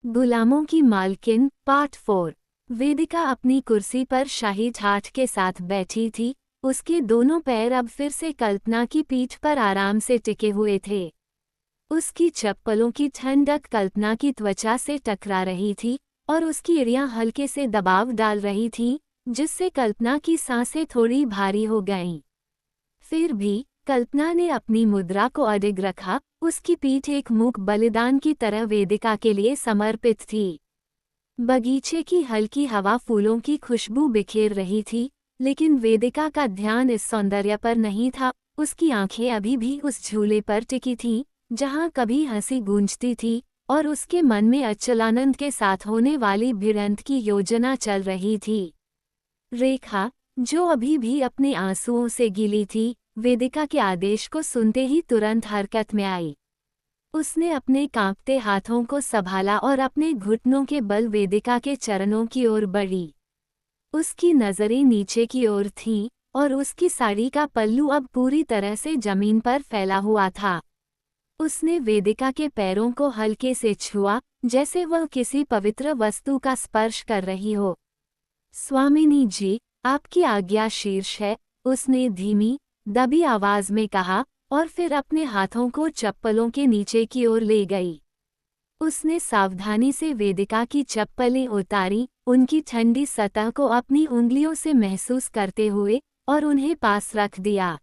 गुलामों की मालकिन पार्ट 4। वेदिका अपनी कुर्सी पर शाही ठाठ के साथ बैठी थी। उसके दोनों पैर अब फिर से कल्पना की पीठ पर आराम से टिके हुए थे। उसकी चप्पलों की ठंडक कल्पना की त्वचा से टकरा रही थी और उसकी एड़ियां हल्के से दबाव डाल रही थीं, जिससे कल्पना की सांसें थोड़ी भारी हो गईं। फिर भी कल्पना ने अपनी मुद्रा को अडिग रखा। उसकी पीठ एक मूक बलिदान की तरह वेदिका के लिए समर्पित थी। बगीचे की हल्की हवा फूलों की खुशबू बिखेर रही थी, लेकिन वेदिका का ध्यान इस सौंदर्य पर नहीं था। उसकी आंखें अभी भी उस झूले पर टिकी थीं, जहां कभी हंसी गूंजती थी और उसके मन में अचलानंद के साथ होने वाली भिड़ंत की योजना चल रही थी। रेखा, जो अभी भी अपने आंसुओं से गीली थी, वेदिका के आदेश को सुनते ही तुरंत हरकत में आई। उसने अपने कांपते हाथों को संभाला और अपने घुटनों के बल वेदिका के चरणों की ओर बढ़ी। उसकी नजरें नीचे की ओर थीं और उसकी साड़ी का पल्लू अब पूरी तरह से जमीन पर फैला हुआ था। उसने वेदिका के पैरों को हल्के से छुआ, जैसे वह किसी पवित्र वस्तु का स्पर्श कर रही हो। स्वामिनी जी, आपकी आज्ञा शीर्ष है, उसने धीमी, दबी आवाज में कहा और फिर अपने हाथों को चप्पलों के नीचे की ओर ले गई। उसने सावधानी से वेदिका की चप्पलें उतारी, उनकी ठंडी सतह को अपनी उंगलियों से महसूस करते हुए, और उन्हें पास रख दिया।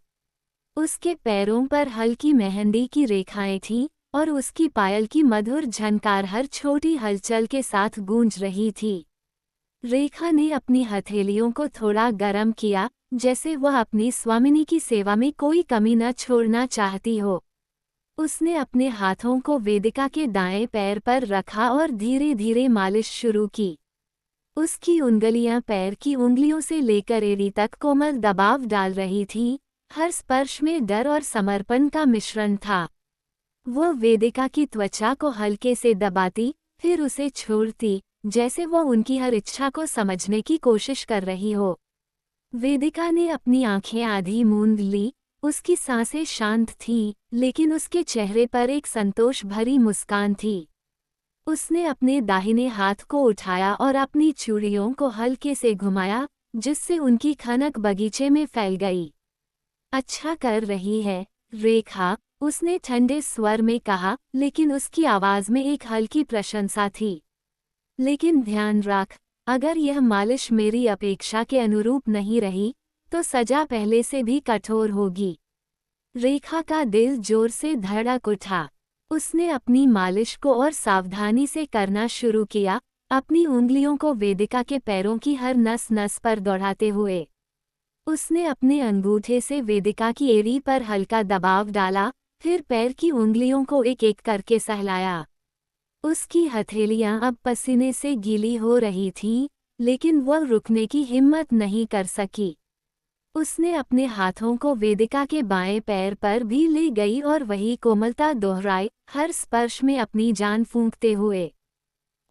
उसके पैरों पर हल्की मेहंदी की रेखाएं थीं और उसकी पायल की मधुर झनकार हर छोटी हलचल के साथ गूंज रही थी। रेखा ने अपनी हथेलियों को थोड़ा गर्म किया, जैसे वह अपनी स्वामिनी की सेवा में कोई कमी न छोड़ना चाहती हो। उसने अपने हाथों को वेदिका के दाएं पैर पर रखा और धीरे धीरे मालिश शुरू की। उसकी उंगलियां पैर की उंगलियों से लेकर एड़ी तक कोमल दबाव डाल रही थीं। हर स्पर्श में डर और समर्पण का मिश्रण था। वह वेदिका की त्वचा को हल्के से दबाती, फिर उसे छोड़ती, जैसे वह उनकी हर इच्छा को समझने की कोशिश कर रही हो। वेदिका ने अपनी आंखें आधी मूंद ली। उसकी सांसें शांत थीं, लेकिन उसके चेहरे पर एक संतोष भरी मुस्कान थी। उसने अपने दाहिने हाथ को उठाया और अपनी चूड़ियों को हल्के से घुमाया, जिससे उनकी खनक बगीचे में फैल गई। अच्छा कर रही है, रेखा, उसने ठंडे स्वर में कहा, लेकिन उसकी आवाज में एक हल्की प्रशंसा थी। लेकिन ध्यान रख, अगर यह मालिश मेरी अपेक्षा के अनुरूप नहीं रही, तो सजा पहले से भी कठोर होगी। रेखा का दिल जोर से धड़क उठा। उसने अपनी मालिश को और सावधानी से करना शुरू किया, अपनी उंगलियों को वेदिका के पैरों की हर नस नस पर दौड़ाते हुए। उसने अपने अंगूठे से वेदिका की एड़ी पर हल्का दबाव डाला, फिर पैर की उंगलियों को एक एक करके सहलाया। उसकी हथेलियां अब पसीने से गीली हो रही थीं, लेकिन वह रुकने की हिम्मत नहीं कर सकी। उसने अपने हाथों को वेदिका के बाएं पैर पर भी ले गई और वही कोमलता दोहराई, हर स्पर्श में अपनी जान फूंकते हुए।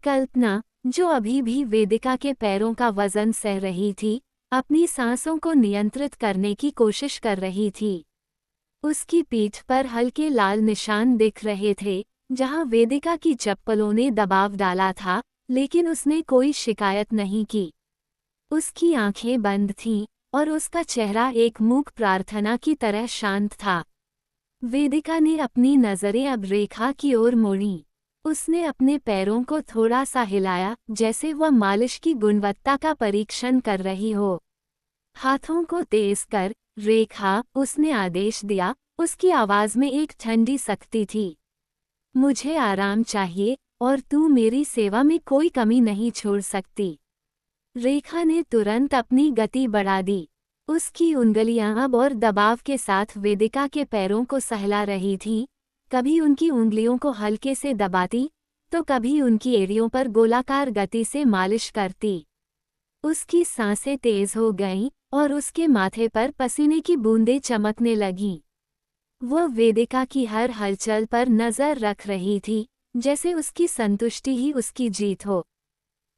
कल्पना, जो अभी भी वेदिका के पैरों का वजन सह रही थी, अपनी सांसों को नियंत्रित करने की कोशिश कर रही थी। उसकी पीठ पर हल्के लाल निशान दिख रहे थे, जहां वेदिका की चप्पलों ने दबाव डाला था, लेकिन उसने कोई शिकायत नहीं की। उसकी आंखें बंद थीं और उसका चेहरा एक मूक प्रार्थना की तरह शांत था। वेदिका ने अपनी नजरें अब रेखा की ओर मोड़ी। उसने अपने पैरों को थोड़ा सा हिलाया, जैसे वह मालिश की गुणवत्ता का परीक्षण कर रही हो। हाथों को तेज कर, रेखा, उसने आदेश दिया। उसकी आवाज में एक ठंडी सख्ती थी। मुझे आराम चाहिए और तू मेरी सेवा में कोई कमी नहीं छोड़ सकती। रेखा ने तुरंत अपनी गति बढ़ा दी। उसकी उंगलियां अब और दबाव के साथ वेदिका के पैरों को सहला रही थीं, कभी उनकी उंगलियों को हल्के से दबाती, तो कभी उनकी एड़ियों पर गोलाकार गति से मालिश करती। उसकी सांसें तेज हो गईं और उसके माथे पर पसीने की बूंदें चमकने लगीं। वह वेदिका की हर हलचल पर नजर रख रही थी, जैसे उसकी संतुष्टि ही उसकी जीत हो।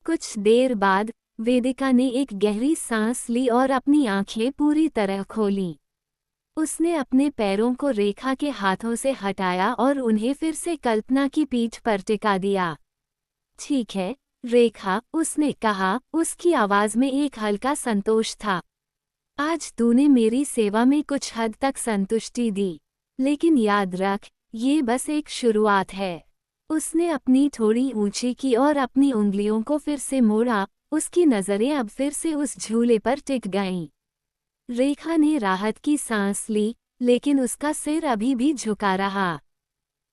कुछ देर बाद वेदिका ने एक गहरी सांस ली और अपनी आंखें पूरी तरह खोलीं। उसने अपने पैरों को रेखा के हाथों से हटाया और उन्हें फिर से कल्पना की पीठ पर टिका दिया। ठीक है, रेखा, उसने कहा, उसकी आवाज में एक हल्का संतोष था। आज तूने मेरी सेवा में कुछ हद तक संतुष्टि दी, लेकिन याद रख, ये बस एक शुरुआत है। उसने अपनी थोड़ी ऊंची की और अपनी उंगलियों को फिर से मोड़ा, उसकी नजरें अब फिर से उस झूले पर टिक गईं। रेखा ने राहत की सांस ली, लेकिन उसका सिर अभी भी झुका रहा।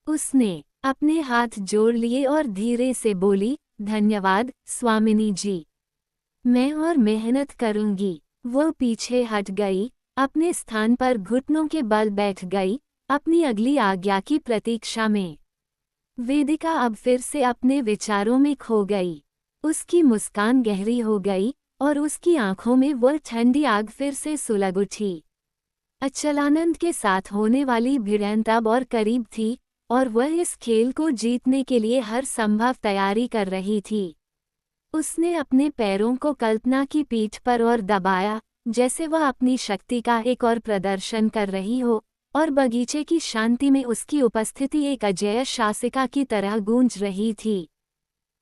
उसने अपने हाथ जोड़ लिए और धीरे से बोली, धन्यवाद, स्वामिनी जी। मैं और मेहनत करूंगी। वो पीछे हट गई, अपने स्थान पर घुटनों के बल बैठ गई, अपनी अगली आज्ञा की प्रतीक्षा में। वेदिका अब फिर से अपने विचारों में खो गई। उसकी मुस्कान गहरी हो गई और उसकी आंखों में वह ठंडी आग फिर से सुलग उठी। अचलानंद के साथ होने वाली भिड़ंत अब और करीब थी, और वह इस खेल को जीतने के लिए हर संभव तैयारी कर रही थी। उसने अपने पैरों को कल्पना की पीठ पर और दबाया, जैसे वह अपनी शक्ति का एक और प्रदर्शन कर रही हो, और बगीचे की शांति में उसकी उपस्थिति एक अजेय शासिका की तरह गूंज रही थी।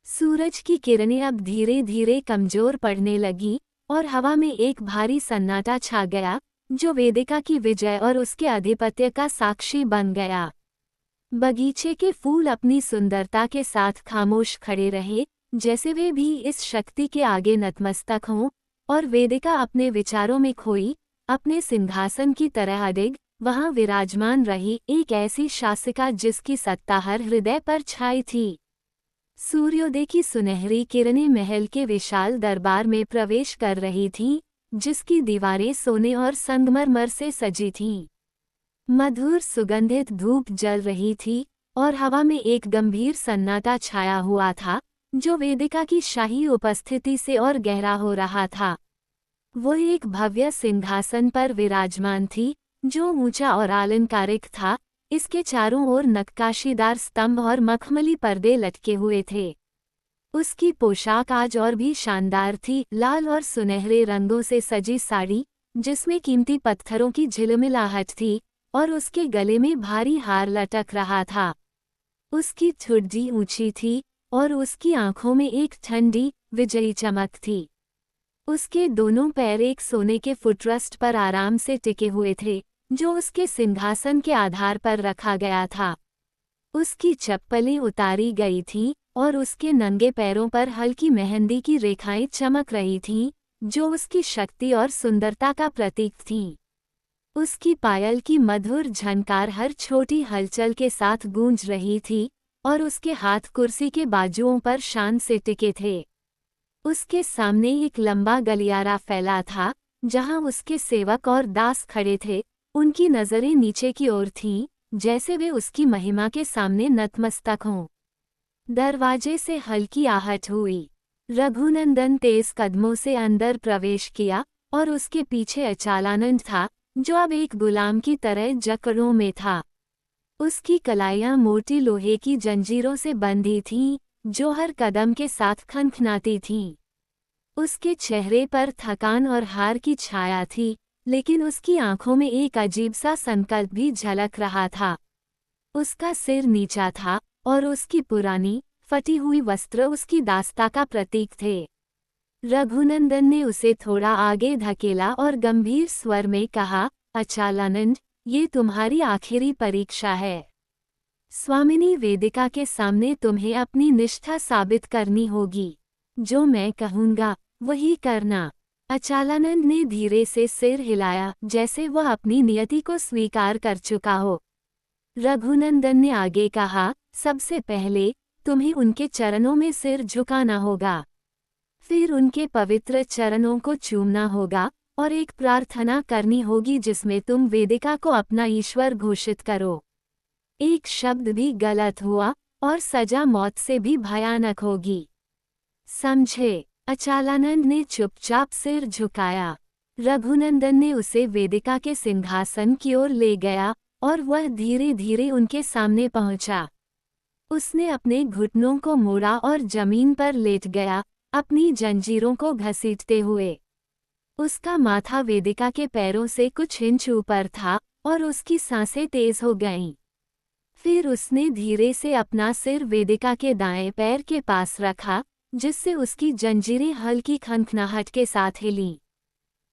सूरज की किरणें अब धीरे धीरे कमजोर पड़ने लगी, और हवा में एक भारी सन्नाटा छा गया, जो वेदिका की विजय और उसके आधिपत्य का साक्षी बन गया। बगीचे के फूल अपनी सुंदरता के साथ खामोश खड़े रहे, जैसे वे भी इस शक्ति के आगे नतमस्तक हों, और वेदिका अपने विचारों में खोई, अपने सिंहासन की तरह अडिग, वहां विराजमान रही, एक ऐसी शासिका जिसकी सत्ता हर हृदय पर छाई थी। सूर्योदय की सुनहरी किरणें महल के विशाल दरबार में प्रवेश कर रही थीं, जिसकी दीवारें सोने और संगमरमर से सजी थीं। मधुर सुगंधित धूप जल रही थी, और हवा में एक गंभीर सन्नाटा छाया हुआ था, जो वेदिका की शाही उपस्थिति से और गहरा हो रहा था। वो एक भव्य सिंहासन पर विराजमान थी, जो ऊंचा और अलंकारिक था। इसके चारों ओर नक्काशीदार स्तंभ और मखमली पर्दे लटके हुए थे। उसकी पोशाक आज और भी शानदार थी, लाल और सुनहरे रंगों से सजी साड़ी, जिसमें कीमती पत्थरों की झिलमिलाहट थी, और उसके गले में भारी हार लटक रहा था। उसकी ठुड्डी ऊंची थी, और उसकी आंखों में एक ठंडी, विजयी चमक थी। उसके दोनों पैर एक सोने के फुटरेस्ट पर आराम से टिके हुए थे, जो उसके सिंहासन के आधार पर रखा गया था। उसकी चप्पलें उतारी गई थीं, और उसके नंगे पैरों पर हल्की मेहंदी की रेखाएं चमक रही थीं, जो उसकी शक्ति और सुंदरता का प्रतीक थीं। उसकी पायल की मधुर झनकार हर छोटी हलचल के साथ गूंज रही थी, और उसके हाथ कुर्सी के बाजुओं पर शान से टिके थे। उसके सामने एक लंबा गलियारा फैला था, जहां उसके सेवक और दास खड़े थे। उनकी नजरें नीचे की ओर थीं, जैसे वे उसकी महिमा के सामने नतमस्तक हों। दरवाजे से हल्की आहट हुई। रघुनंदन तेज कदमों से अंदर प्रवेश किया, और उसके पीछे अचालानंद था, जो अब एक गुलाम की तरह जकड़ों में था। उसकी कलाइयां मोटी लोहे की जंजीरों से बंधी थीं, जो हर कदम के साथ खनखनाती थीं। उसके चेहरे पर थकान और हार की छाया थी, लेकिन उसकी आंखों में एक अजीब सा संकल्प भी झलक रहा था। उसका सिर नीचा था, और उसकी पुरानी, फटी हुई वस्त्र उसकी दास्ता का प्रतीक थे। रघुनंदन ने उसे थोड़ा आगे धकेला और गंभीर स्वर में कहा, अचालानंद, ये तुम्हारी आखिरी परीक्षा है। स्वामिनी वेदिका के सामने तुम्हें अपनी निष्ठा साबित करनी होगी। जो मैं कहूँगा, वही करना। अचालानंद ने धीरे से सिर हिलाया, जैसे वह अपनी नियति को स्वीकार कर चुका हो। रघुनंदन ने आगे कहा, सबसे पहले तुम्हें उनके चरणों में सिर झुकाना होगा। फिर उनके पवित्र चरणों को चूमना होगा, और एक प्रार्थना करनी होगी जिसमें तुम वेदिका को अपना ईश्वर घोषित करो। एक शब्द भी गलत हुआ, और सजा मौत से भी भयानक होगी। समझे? अचालानंद ने चुपचाप सिर झुकाया। रघुनंदन ने उसे वेदिका के सिंहासन की ओर ले गया, और वह धीरे धीरे उनके सामने पहुंचा। उसने अपने घुटनों को मोड़ा और जमीन पर लेट गया, अपनी जंजीरों को घसीटते हुए। उसका माथा वेदिका के पैरों से कुछ इंच ऊपर था, और उसकी सांसें तेज हो गईं। फिर उसने धीरे से अपना सिर वेदिका के दाएं पैर के पास रखा, जिससे उसकी जंजीरें हल्की खनखनाहट के साथ हिलीं।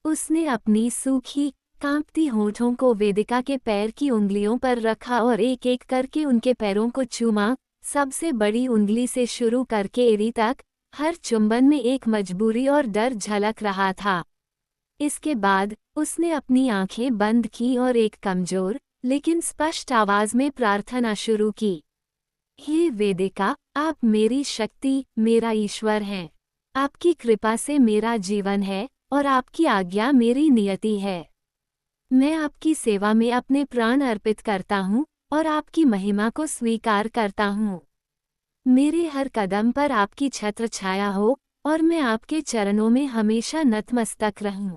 उसने अपनी सूखी, कांपती होठों को वेदिका के पैर की उंगलियों पर रखा और एक एक करके उनके पैरों को चूमा, सबसे बड़ी उंगली से शुरू करके एड़ी तक। हर चुंबन में एक मजबूरी और डर झलक रहा था। इसके बाद उसने अपनी आंखें बंद की और एक कमजोर लेकिन स्पष्ट आवाज में प्रार्थना शुरू की। हे वेदिका, आप मेरी शक्ति, मेरा ईश्वर हैं। आपकी कृपा से मेरा जीवन है और आपकी आज्ञा मेरी नियति है। मैं आपकी सेवा में अपने प्राण अर्पित करता हूँ और आपकी महिमा को स्वीकार करता हूँ। मेरे हर कदम पर आपकी छत्र छाया हो और मैं आपके चरणों में हमेशा नतमस्तक रहूं।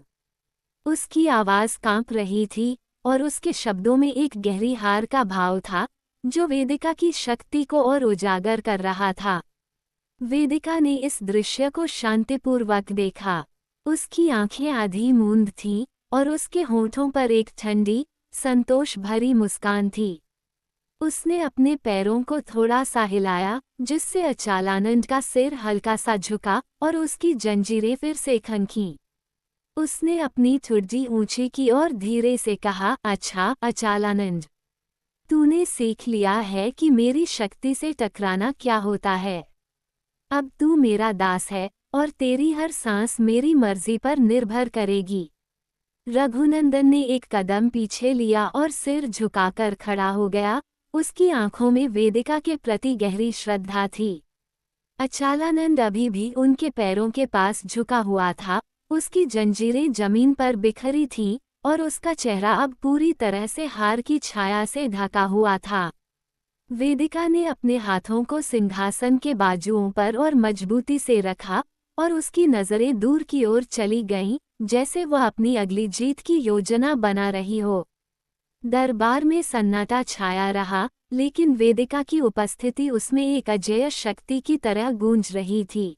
उसकी आवाज कांप रही थी और उसके शब्दों में एक गहरी हार का भाव था, जो वेदिका की शक्ति को और उजागर कर रहा था। वेदिका ने इस दृश्य को शांतिपूर्वक देखा। उसकी आंखें आधी मूंद थीं और उसके होठों पर एक ठंडी, संतोष भरी मुस्कान थी। उसने अपने पैरों को थोड़ा सा हिलाया, जिससे अचालानंद का सिर हल्का सा झुका और उसकी जंजीरें फिर से खनकीं। उसने अपनी ठुड्डी ऊंची की और धीरे से कहा, अच्छा अचालानंद, तूने सीख लिया है कि मेरी शक्ति से टकराना क्या होता है। अब तू मेरा दास है और तेरी हर सांस मेरी मर्जी पर निर्भर करेगी। रघुनंदन ने एक कदम पीछे लिया और सिर झुकाकर खड़ा हो गया। उसकी आंखों में वेदिका के प्रति गहरी श्रद्धा थी। अचालानंद अभी भी उनके पैरों के पास झुका हुआ था। उसकी जंजीरें जमीन पर बिखरी थीं और उसका चेहरा अब पूरी तरह से हार की छाया से ढका हुआ था। वेदिका ने अपने हाथों को सिंहासन के बाजुओं पर और मजबूती से रखा और उसकी नजरें दूर की ओर चली गईं, जैसे वह अपनी अगली जीत की योजना बना रही हो। दरबार में सन्नाटा छाया रहा, लेकिन वेदिका की उपस्थिति उसमें एक अजेय शक्ति की तरह गूंज रही थी।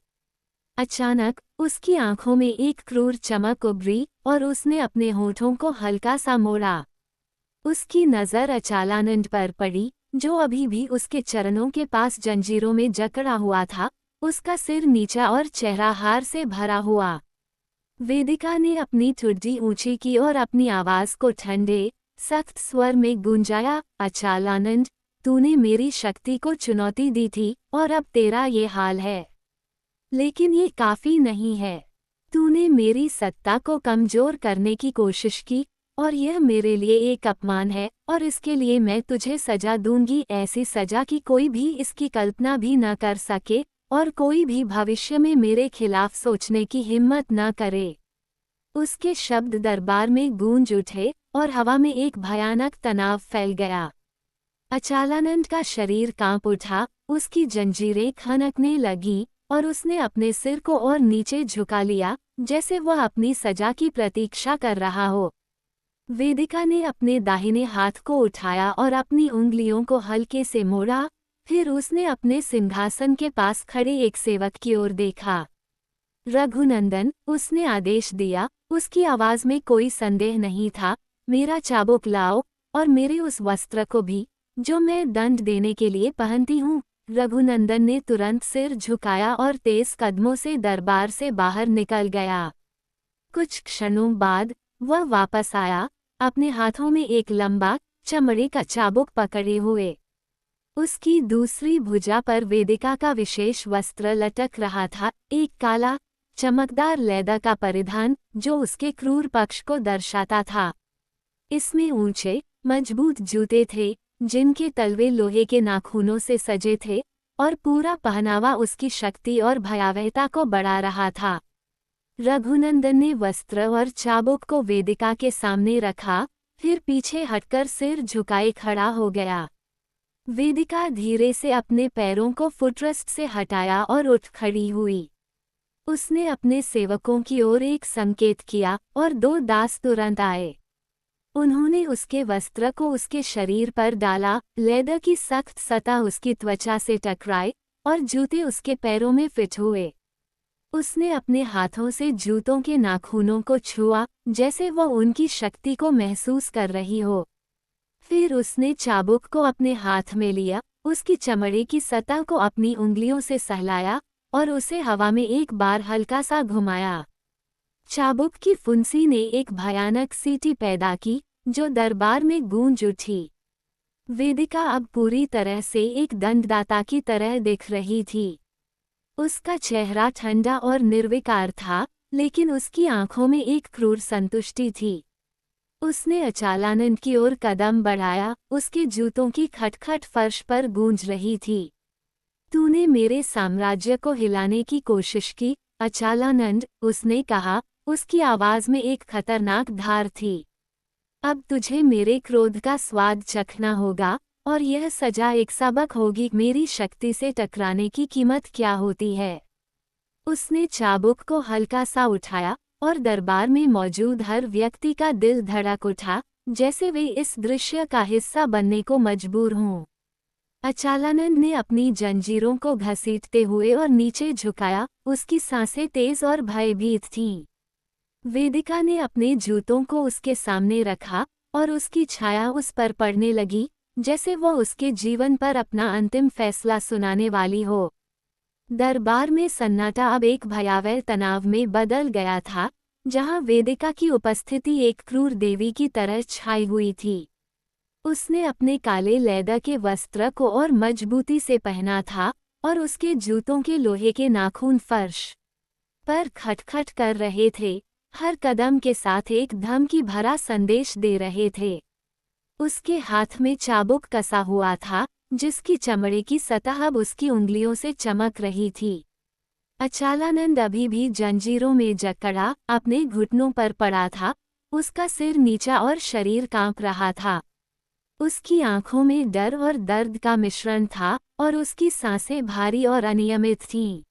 अचानक उसकी आंखों में एक क्रूर चमक उभरी और उसने अपने होठों को हल्का सा मोड़ा। उसकी नज़र अचालानंद पर पड़ी, जो अभी भी उसके चरणों के पास जंजीरों में जकड़ा हुआ था। उसका सिर नीचा और चेहरा हार से भरा हुआ। वेदिका ने अपनी ठुड्डी ऊंची की और अपनी आवाज को ठंडे, सख्त स्वर में गूंजाया, अचालानंद, तूने मेरी शक्ति को चुनौती दी थी और अब तेरा ये हाल है। लेकिन ये काफी नहीं है। तूने मेरी सत्ता को कमजोर करने की कोशिश की और यह मेरे लिए एक अपमान है और इसके लिए मैं तुझे सजा दूंगी, ऐसी सजा कि कोई भी इसकी कल्पना भी न कर सके और कोई भी भविष्य में मेरे खिलाफ सोचने की हिम्मत न करे। उसके शब्द दरबार में गूंज उठे और हवा में एक भयानक तनाव फैल गया। अचालानंद का शरीर कांप उठा, उसकी जंजीरें खनकने लगीं और उसने अपने सिर को और नीचे झुका लिया, जैसे वह अपनी सजा की प्रतीक्षा कर रहा हो। वेदिका ने अपने दाहिने हाथ को उठाया और अपनी उंगलियों को हल्के से मोड़ा। फिर उसने अपने सिंहासन के पास खड़े एक सेवक की ओर देखा। रघुनंदन, उसने आदेश दिया। उसकी आवाज में कोई संदेह नहीं था। मेरा चाबुक लाओ और मेरे उस वस्त्र को भी, जो मैं दंड देने के लिए पहनती हूँ। रघुनंदन ने तुरंत सिर झुकाया और तेज कदमों से दरबार से बाहर निकल गया। कुछ क्षणों बाद वह वापस आया, अपने हाथों में एक लंबा, चमड़े का चाबुक पकड़े हुए। उसकी दूसरी भुजा पर वेदिका का विशेष वस्त्र लटक रहा था, एक काला, चमकदार लेदर का परिधान, जो उसके क्रूर पक्ष को दर्शाता था। इसमें ऊंचे, मजबूत जूते थे, जिनके तलवे लोहे के नाखूनों से सजे थे, और पूरा पहनावा उसकी शक्ति और भयावहता को बढ़ा रहा था। रघुनंदन ने वस्त्र और चाबुक को वेदिका के सामने रखा, फिर पीछे हटकर सिर झुकाए खड़ा हो गया। वेदिका धीरे से अपने पैरों को फुटरेस्ट से हटाया और उठ खड़ी हुई। उसने अपने सेवकों की ओर एक संकेत किया और दो दास तुरंत आए। उन्होंने उसके वस्त्र को उसके शरीर पर डाला, लेदर की सख्त सतह उसकी त्वचा से टकराई और जूते उसके पैरों में फिट हुए। उसने अपने हाथों से जूतों के नाखूनों को छुआ, जैसे वह उनकी शक्ति को महसूस कर रही हो। फिर उसने चाबुक को अपने हाथ में लिया, उसकी चमड़े की सतह को अपनी उंगलियों से सहलाया और उसे हवा में एक बार हल्का सा घुमाया। चाबुक की फुंसी ने एक भयानक सीटी पैदा की, जो दरबार में गूंज उठी। वेदिका अब पूरी तरह से एक दंडदाता की तरह दिख रही थी। उसका चेहरा ठंडा और निर्विकार था, लेकिन उसकी आंखों में एक क्रूर संतुष्टि थी। उसने अचालानंद की ओर कदम बढ़ाया, उसके जूतों की खटखट फर्श पर गूंज रही थी। तूने मेरे साम्राज्य को हिलाने की कोशिश की, अचालानंद, उसने कहा, उसकी आवाज में एक खतरनाक धार थी। अब तुझे मेरे क्रोध का स्वाद चखना होगा, और यह सजा एक सबक होगी मेरी शक्ति से टकराने की कीमत क्या होती है। उसने चाबुक को हल्का सा उठाया, और दरबार में मौजूद हर व्यक्ति का दिल धड़क उठा, जैसे वे इस दृश्य का हिस्सा बनने को मजबूर हों। अचालानंद ने अपनी जंजीरों को घसीटते हुए और नीचे झुकाया, उसकी सांसें तेज और भयभीत थीं। वेदिका ने अपने जूतों को उसके सामने रखा, और उसकी छाया उस पर पड़ने लगी, जैसे वो उसके जीवन पर अपना अंतिम फैसला सुनाने वाली हो। दरबार में सन्नाटा अब एक भयावह तनाव में बदल गया था, जहां वेदिका की उपस्थिति एक क्रूर देवी की तरह छाई हुई थी। उसने अपने काले लेदर के वस्त्र को और मजबूती से पहना था, और उसके जूतों के लोहे के नाखून फर्श पर खटखट कर रहे थे, हर कदम के साथ एक धमकी भरा संदेश दे रहे थे। उसके हाथ में चाबुक कसा हुआ था, जिसकी चमड़े की सतह अब उसकी उंगलियों से चमक रही थी। अचालानंद अभी भी जंजीरों में जकड़ा अपने घुटनों पर पड़ा था, उसका सिर नीचा और शरीर कांप रहा था। उसकी आंखों में डर और दर्द का मिश्रण था, और उसकी सांसें भारी और अनियमित थीं।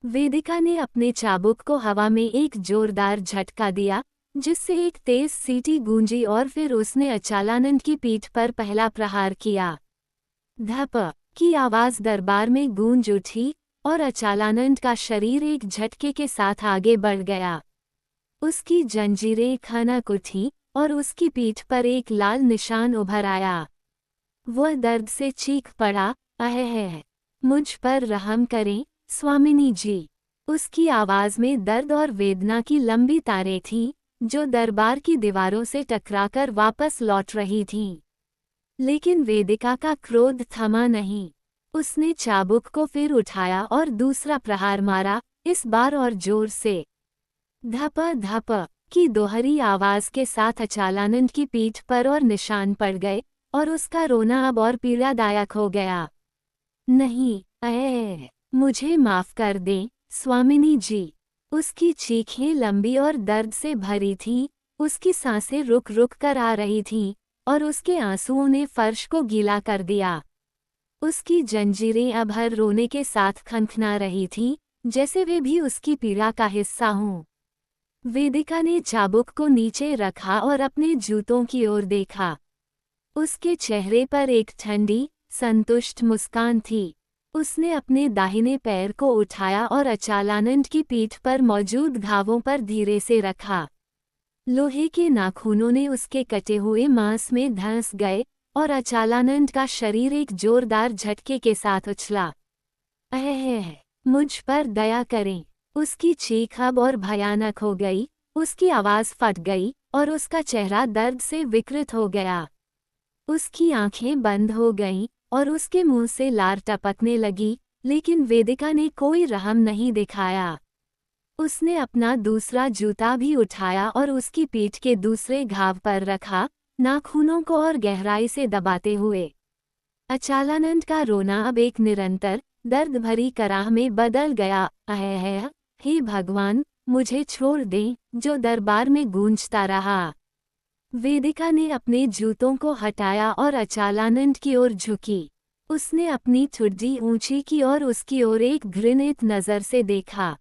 वेदिका ने अपने चाबुक को हवा में एक जोरदार झटका दिया, जिससे एक तेज सीटी गूंजी और फिर उसने अचालानंद की पीठ पर पहला प्रहार किया। धप की आवाज दरबार में गूंज उठी, और अचालानंद का शरीर एक झटके के साथ आगे बढ़ गया। उसकी जंजीरें खनक उठीं, और उसकी पीठ पर एक लाल निशान उभर आया। वह दर्द से चीख पड़ा, अह, मुझ पर रहम करें, स्वामिनी जी। उसकी आवाज में दर्द और वेदना की लंबी तारें थीं, जो दरबार की दीवारों से टकराकर वापस लौट रही थीं। लेकिन वेदिका का क्रोध थमा नहीं। उसने चाबुक को फिर उठाया और दूसरा प्रहार मारा, इस बार और जोर से। धप धप की दोहरी आवाज के साथ अचालानंद की पीठ पर और निशान पड़ गए, और उसका रोना अब और पीड़ादायक हो गया। नहीं, मुझे माफ कर दें, स्वामिनी जी। उसकी चीखें लंबी और दर्द से भरी थीं, उसकी सांसें रुक रुक कर आ रही थीं, और उसके आंसुओं ने फर्श को गीला कर दिया। उसकी जंजीरें अब हर रोने के साथ खनखना रही थीं, जैसे वे भी उसकी पीड़ा का हिस्सा हों। वेदिका ने चाबुक को नीचे रखा और अपने जूतों की ओर देखा। उसके चेहरे पर एक ठंडी, संतुष्ट मुस्कान थी। उसने अपने दाहिने पैर को उठाया और अचालानंद की पीठ पर मौजूद घावों पर धीरे से रखा। लोहे के नाखूनों ने उसके कटे हुए मांस में धंस गए, और अचालानंद का शरीर एक जोरदार झटके के साथ उछला। मुझ पर दया करें। उसकी चीख अब और भयानक हो गई, उसकी आवाज फट गई, और उसका चेहरा दर्द से विकृत हो गया। उसकी आंखें बंद हो गईं, और उसके मुंह से लार टपकने लगी, लेकिन वेदिका ने कोई रहम नहीं दिखाया। उसने अपना दूसरा जूता भी उठाया और उसकी पीठ के दूसरे घाव पर रखा, नाखूनों को और गहराई से दबाते हुए। अचालानंद का रोना अब एक निरंतर, दर्द भरी कराह में बदल गया। हे भगवान, मुझे छोड़ दें, जो दरबार में गूंजता रहा। वेदिका ने अपने जूतों को हटाया और अचालानंद की ओर झुकी। उसने अपनी ठुड्डी ऊंची की और उसकी ओर एक घृणित नजर से देखा।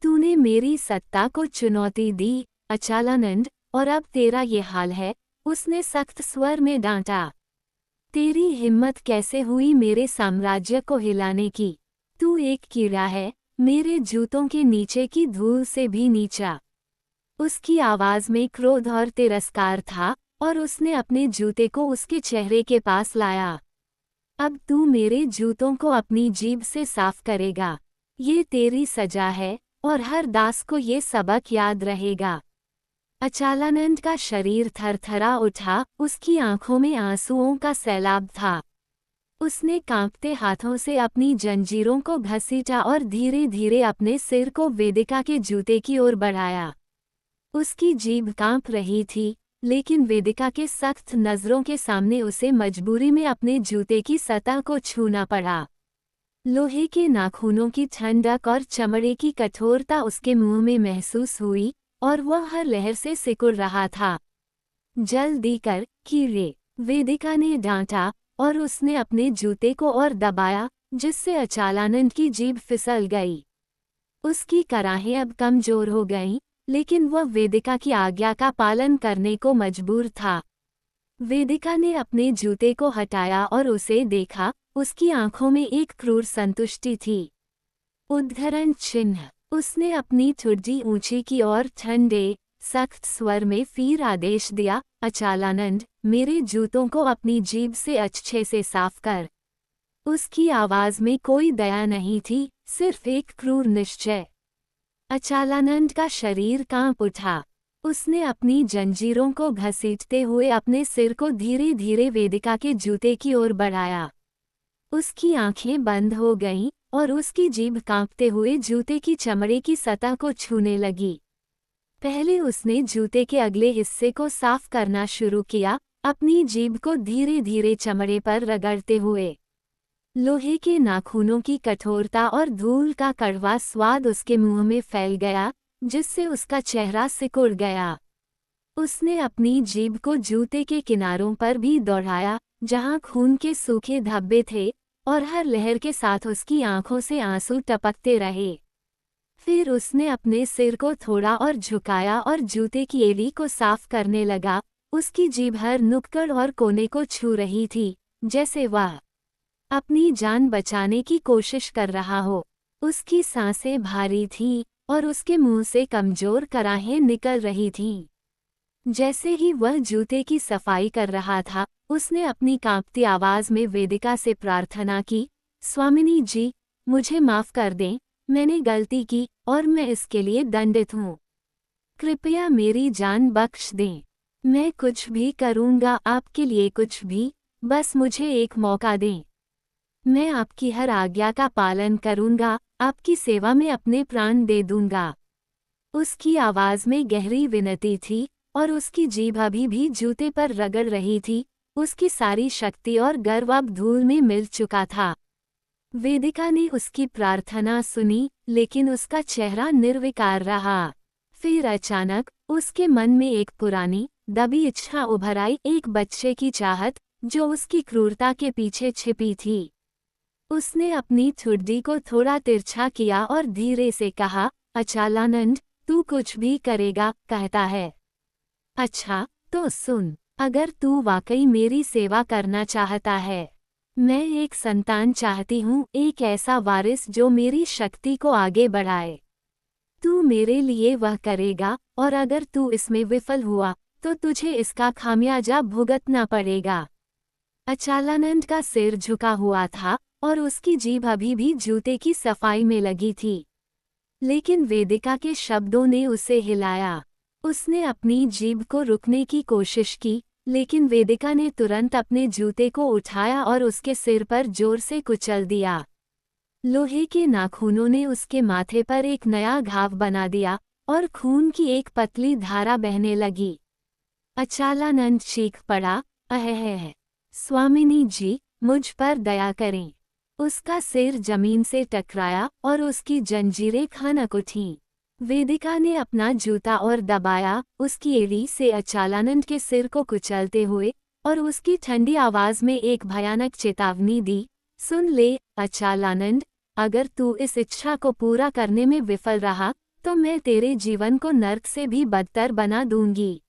तूने मेरी सत्ता को चुनौती दी, अचालानंद, और अब तेरा ये हाल है, उसने सख्त स्वर में डांटा। तेरी हिम्मत कैसे हुई मेरे साम्राज्य को हिलाने की? तू एक कीड़ा है, मेरे जूतों के नीचे की धूल से भी नीचा। उसकी आवाज में क्रोध और तिरस्कार था, और उसने अपने जूते को उसके चेहरे के पास लाया। अब तू मेरे जूतों को अपनी जीभ से साफ करेगा। ये तेरी सजा है, और हर दास को ये सबक याद रहेगा। अचालानंद का शरीर थरथरा उठा, उसकी आंखों में आंसुओं का सैलाब था। उसने कांपते हाथों से अपनी जंजीरों को घसीटा और धीरे धीरे अपने सिर को वेदिका के जूते की ओर बढ़ाया। उसकी जीभ कांप रही थी, लेकिन वेदिका के सख्त नजरों के सामने उसे मजबूरी में अपने जूते की सतह को छूना पड़ा। लोहे के नाखूनों की ठंडक और चमड़े की कठोरता उसके मुंह में महसूस हुई, और वह हर लहर से सिकुड़ रहा था। जल्दी कर, कीड़े, वेदिका ने डांटा, और उसने अपने जूते को और दबाया, जिससे अचालानंद की जीभ फिसल गई। उसकी कराहें अब कमजोर हो गईं, लेकिन वह वेदिका की आज्ञा का पालन करने को मजबूर था। वेदिका ने अपने जूते को हटाया और उसे देखा, उसकी आंखों में एक क्रूर संतुष्टि थी। उद्धरण चिन्ह। उसने अपनी ठुड्डी ऊंची की और ठंडे, सख्त स्वर में फिर आदेश दिया, अचालानंद, मेरे जूतों को अपनी जीभ से अच्छे से साफ कर। उसकी आवाज में कोई दया नहीं थी, सिर्फ एक क्रूर निश्चय। अचालानंद का शरीर कांप उठा। उसने अपनी जंजीरों को घसीटते हुए अपने सिर को धीरे धीरे वेदिका के जूते की ओर बढ़ाया। उसकी आंखें बंद हो गईं, और उसकी जीभ कांपते हुए जूते की चमड़े की सतह को छूने लगी। पहले उसने जूते के अगले हिस्से को साफ करना शुरू किया, अपनी जीभ को धीरे धीरे चमड़े पर रगड़ते हुए। लोहे के नाखूनों की कठोरता और धूल का कड़वा स्वाद उसके मुंह में फैल गया, जिससे उसका चेहरा सिकुड़ गया। उसने अपनी जीभ को जूते के किनारों पर भी दौड़ाया, जहां खून के सूखे धब्बे थे, और हर लहर के साथ उसकी आंखों से आंसू टपकते रहे। फिर उसने अपने सिर को थोड़ा और झुकाया और जूते की एड़ी को साफ करने लगा। उसकी जीभ हर नुक्कड़ और कोने को छू रही थी, जैसे वह अपनी जान बचाने की कोशिश कर रहा हो। उसकी सांसें भारी थीं, और उसके मुंह से कमजोर कराहें निकल रही थीं। जैसे ही वह जूते की सफाई कर रहा था, उसने अपनी कांपती आवाज में वेदिका से प्रार्थना की, स्वामिनी जी, मुझे माफ कर दें, मैंने गलती की, और मैं इसके लिए दंडित हूँ। कृपया मेरी जान बख्श दें। मैं कुछ भी करूँगा आपके लिए, कुछ भी, बस मुझे एक मौका दें। मैं आपकी हर आज्ञा का पालन करूँगा, आपकी सेवा में अपने प्राण दे दूँगा। उसकी आवाज़ में गहरी विनती थी, और उसकी जीभ अभी भी जूते पर रगड़ रही थी। उसकी सारी शक्ति और गर्व अब धूल में मिल चुका था। वेदिका ने उसकी प्रार्थना सुनी, लेकिन उसका चेहरा निर्विकार रहा। फिर अचानक उसके मन में एक पुरानी, दबी इच्छा उभर आई, एक बच्चे की चाहत, जो उसकी क्रूरता के पीछे छिपी थी। उसने अपनी ठुड्डी को थोड़ा तिरछा किया और धीरे से कहा, अचालानंद, तू कुछ भी करेगा, कहता है। अच्छा, तो सुन, अगर तू वाकई मेरी सेवा करना चाहता है, मैं एक संतान चाहती हूँ, एक ऐसा वारिस जो मेरी शक्ति को आगे बढ़ाए। तू मेरे लिए वह करेगा, और अगर तू इसमें विफल हुआ, तो तुझे इसका खामियाजा भुगतना पड़ेगा। अचालानंद का सिर झुका हुआ था, और उसकी जीभ अभी भी जूते की सफाई में लगी थी। लेकिन वेदिका के शब्दों ने उसे हिलाया। उसने अपनी जीभ को रुकने की कोशिश की, लेकिन वेदिका ने तुरंत अपने जूते को उठाया और उसके सिर पर जोर से कुचल दिया। लोहे के नाखूनों ने उसके माथे पर एक नया घाव बना दिया, और खून की एक पतली धारा बहने लगी। अचालानंद चीख पड़ा, अहह! स्वामिनी जी, मुझ पर दया करें। उसका सिर जमीन से टकराया, और उसकी जंजीरें खनक उठीं। वेदिका ने अपना जूता और दबाया, उसकी एड़ी से अचालानंद के सिर को कुचलते हुए, और उसकी ठंडी आवाज में एक भयानक चेतावनी दी, सुन ले, अचालानंद, अगर तू इस इच्छा को पूरा करने में विफल रहा, तो मैं तेरे जीवन को नर्क से भी बदतर बना दूंगी।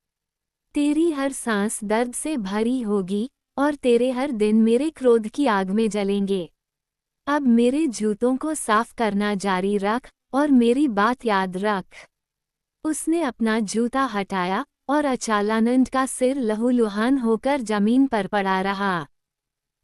तेरी हर सांस दर्द से भरी होगी, और तेरे हर दिन मेरे क्रोध की आग में जलेंगे। अब मेरे जूतों को साफ करना जारी रख, और मेरी बात याद रख। उसने अपना जूता हटाया, और अचालानंद का सिर लहूलुहान होकर जमीन पर पड़ा रहा।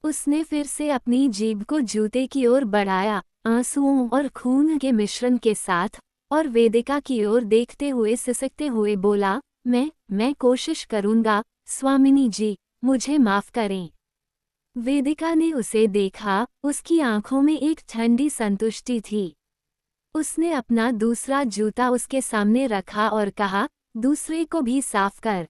उसने फिर से अपनी जीभ को जूते की ओर बढ़ाया, आंसुओं और खून के मिश्रण के साथ, और वेदिका की ओर देखते हुए सिसकते हुए बोला, मैं कोशिश करूंगा, स्वामिनी जी, मुझे माफ करें। वेदिका ने उसे देखा, उसकी आंखों में एक ठंडी संतुष्टि थी। उसने अपना दूसरा जूता उसके सामने रखा और कहा, दूसरे को भी साफ कर।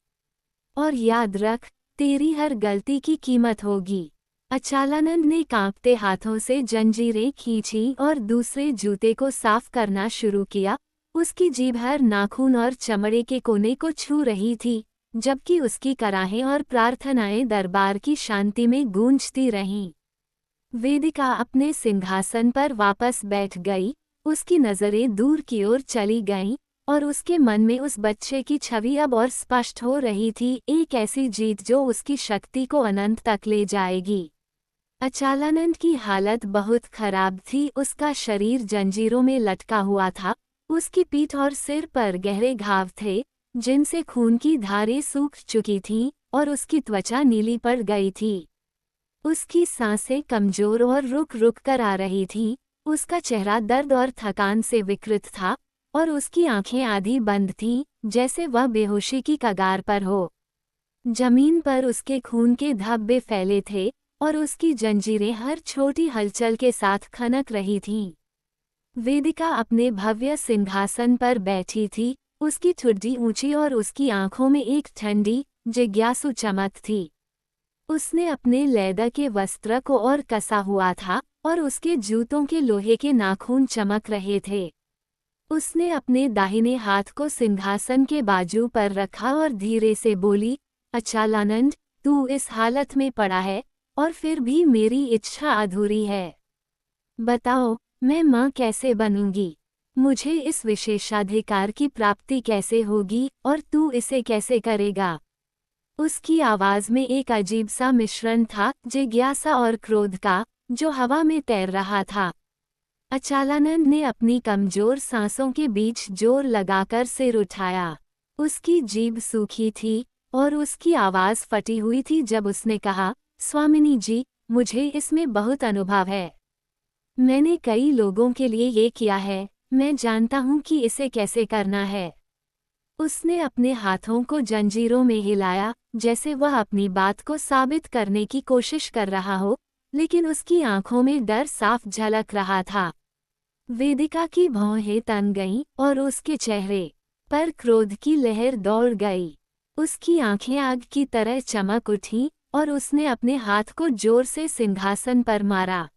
और याद रख, तेरी हर गलती की कीमत होगी। अचालानंद ने कांपते हाथों से जंजीरें खींची और दूसरे जूते को साफ करना शुरू किया। उसकी जीभ हर नाखून और चमड़े के कोने को छू रही थी, जबकि उसकी कराहें और प्रार्थनाएं दरबार की शांति में गूंजती रहीं। वेदिका अपने सिंहासन पर वापस बैठ गई, उसकी नज़रें दूर की ओर चली गईं, और उसके मन में उस बच्चे की छवि अब और स्पष्ट हो रही थी, एक ऐसी जीत जो उसकी शक्ति को अनंत तक ले जाएगी। अचालानंद की हालत बहुत खराब थी, उसका शरीर जंजीरों में लटका हुआ था, उसकी पीठ और सिर पर गहरे घाव थे, जिनसे खून की धारें सूख चुकी थीं, और उसकी त्वचा नीली पड़ गई थी। उसकी सांसें कमजोर और रुक रुक कर आ रही थीं, उसका चेहरा दर्द और थकान से विकृत था, और उसकी आंखें आधी बंद थीं, जैसे वह बेहोशी की कगार पर हो। जमीन पर उसके खून के धब्बे फैले थे, और उसकी जंजीरें हर छोटी हलचल के साथ खनक रही थीं। वेदिका अपने भव्य सिंहासन पर बैठी थी, उसकी ठुड्डी ऊंची और उसकी आंखों में एक ठंडी, जिज्ञासु चमक थी। उसने अपने लेदर के वस्त्र को और कसा हुआ था, और उसके जूतों के लोहे के नाखून चमक रहे थे। उसने अपने दाहिने हाथ को सिंहासन के बाजू पर रखा और धीरे से बोली, अचालानंद, तू इस हालत में पड़ा है, और फिर भी मेरी इच्छा अधूरी है। बताओ, मैं माँ कैसे बनूंगी? मुझे इस विशेषाधिकार की प्राप्ति कैसे होगी, और तू इसे कैसे करेगा? उसकी आवाज में एक अजीब सा मिश्रण था, जिज्ञासा और क्रोध का, जो हवा में तैर रहा था। अचालानंद ने अपनी कमजोर सांसों के बीच जोर लगाकर सिर उठाया। उसकी जीभ सूखी थी, और उसकी आवाज फटी हुई थी जब उसने कहा, स्वामिनी जी, मुझे इसमें बहुत अनुभव है। मैंने कई लोगों के लिए ये किया है, मैं जानता हूँ कि इसे कैसे करना है। उसने अपने हाथों को जंजीरों में हिलाया, जैसे वह अपनी बात को साबित करने की कोशिश कर रहा हो, लेकिन उसकी आंखों में डर साफ झलक रहा था। वेदिका की भौहें तन गईं, और उसके चेहरे पर क्रोध की लहर दौड़ गई। उसकी आंखें आग की तरह चमक उठीं, और उसने अपने हाथ को जोर से सिंहासन पर मारा।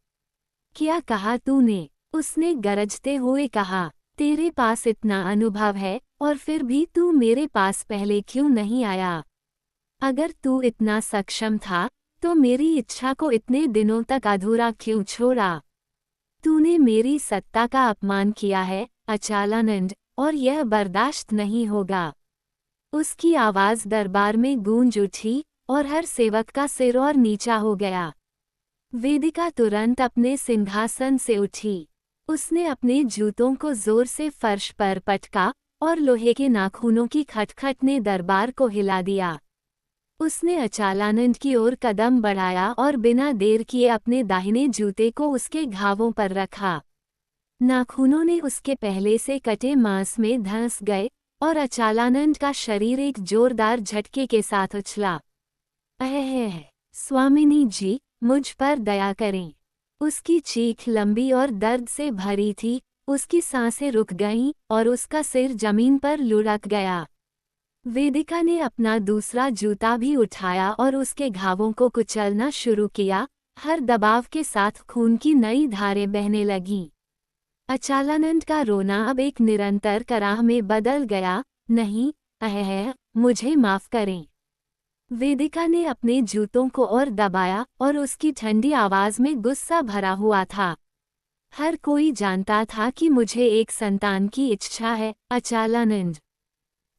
क्या कहा तूने? उसने गरजते हुए कहा, तेरे पास इतना अनुभव है, और फिर भी तू मेरे पास पहले क्यों नहीं आया? अगर तू इतना सक्षम था, तो मेरी इच्छा को इतने दिनों तक अधूरा क्यों छोड़ा? तूने मेरी सत्ता का अपमान किया है, अचालानंद, और यह बर्दाश्त नहीं होगा। उसकी आवाज दरबार में गूंज उठी, और हर सेवक का सिर और नीचा हो गया। वेदिका तुरंत अपने सिंहासन से उठी। उसने अपने जूतों को जोर से फर्श पर पटका, और लोहे के नाखूनों की खटखट ने दरबार को हिला दिया। उसने अचालानंद की ओर कदम बढ़ाया और बिना देर किए अपने दाहिने जूते को उसके घावों पर रखा। नाखूनों ने उसके पहले से कटे मांस में धंस गए, और अचालानंद का शरीर एक जोरदार झटके के साथ उछला। अह, स्वामिनी जी, मुझ पर दया करें। उसकी चीख लंबी और दर्द से भरी थी, उसकी सांसें रुक गईं, और उसका सिर जमीन पर लुढ़क गया। वेदिका ने अपना दूसरा जूता भी उठाया और उसके घावों को कुचलना शुरू किया, हर दबाव के साथ खून की नई धारें बहने लगीं। अचालानंद का रोना अब एक निरंतर कराह में बदल गया, नहीं, मुझे माफ करें। वेदिका ने अपने जूतों को और दबाया, और उसकी ठंडी आवाज में गुस्सा भरा हुआ था। हर कोई जानता था कि मुझे एक संतान की इच्छा है, अचालानंद।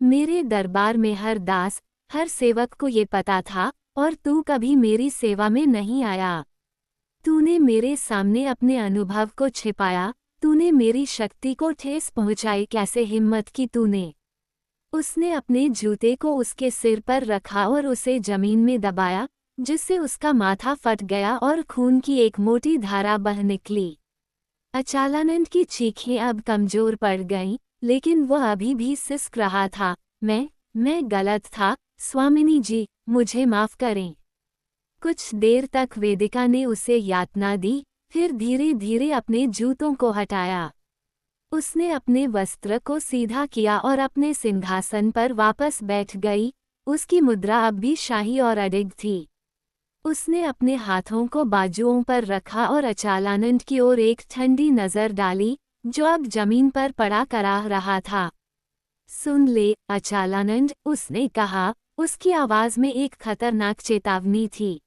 मेरे दरबार में हर दास, हर सेवक को ये पता था, और तू कभी मेरी सेवा में नहीं आया। तूने मेरे सामने अपने अनुभव को छिपाया, तूने मेरी शक्ति को ठेस पहुंचाई, कैसे हिम्मत की तूने? उसने अपने जूते को उसके सिर पर रखा और उसे जमीन में दबाया, जिससे उसका माथा फट गया और खून की एक मोटी धारा बह निकली। अचालानंद की चीखें अब कमजोर पड़ गईं, लेकिन वह अभी भी सिसक रहा था। मैं गलत था, स्वामिनी जी, मुझे माफ करें। कुछ देर तक वेदिका ने उसे यातना दी, फिर धीरे धीरे अपने जूतों को हटाया। उसने अपने वस्त्र को सीधा किया और अपने सिंहासन पर वापस बैठ गई। उसकी मुद्रा अब भी शाही और अडिग थी। उसने अपने हाथों को बाजुओं पर रखा और अचालानंद की ओर एक ठंडी नजर डाली, जो अब जमीन पर पड़ा कराह रहा था। सुन ले, अचालानंद, उसने कहा, उसकी आवाज में एक खतरनाक चेतावनी थी।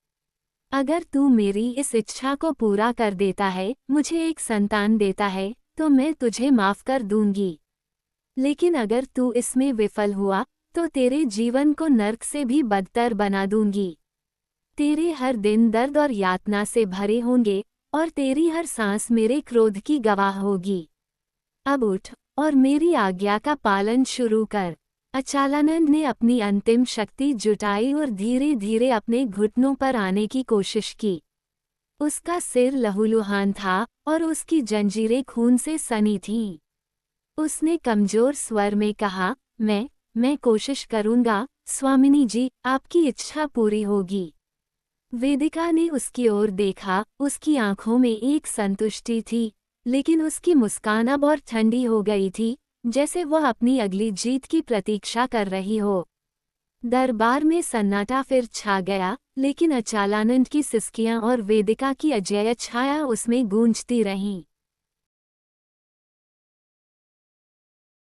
अगर तू मेरी इस इच्छा को पूरा कर देता है, मुझे एक संतान देता है, तो मैं तुझे माफ कर दूंगी। लेकिन अगर तू इसमें विफल हुआ, तो तेरे जीवन को नर्क से भी बदतर बना दूंगी। तेरे हर दिन दर्द और यातना से भरे होंगे, और तेरी हर सांस मेरे क्रोध की गवाह होगी। अब उठ और मेरी आज्ञा का पालन शुरू कर। अचालानंद ने अपनी अंतिम शक्ति जुटाई और धीरे धीरे अपने घुटनों पर आने की कोशिश की। उसका सिर लहूलुहान था और उसकी जंजीरें खून से सनी थीं। उसने कमजोर स्वर में कहा, मैं कोशिश करूंगा, स्वामिनी जी, आपकी इच्छा पूरी होगी। वेदिका ने उसकी ओर देखा, उसकी आंखों में एक संतुष्टि थी, लेकिन उसकी मुस्कान अब और ठंडी हो गई थी, जैसे वह अपनी अगली जीत की प्रतीक्षा कर रही हो। दरबार में सन्नाटा फिर छा गया, लेकिन अचालानंद की सिसकियां और वेदिका की अजेय छाया उसमें गूंजती रहीं।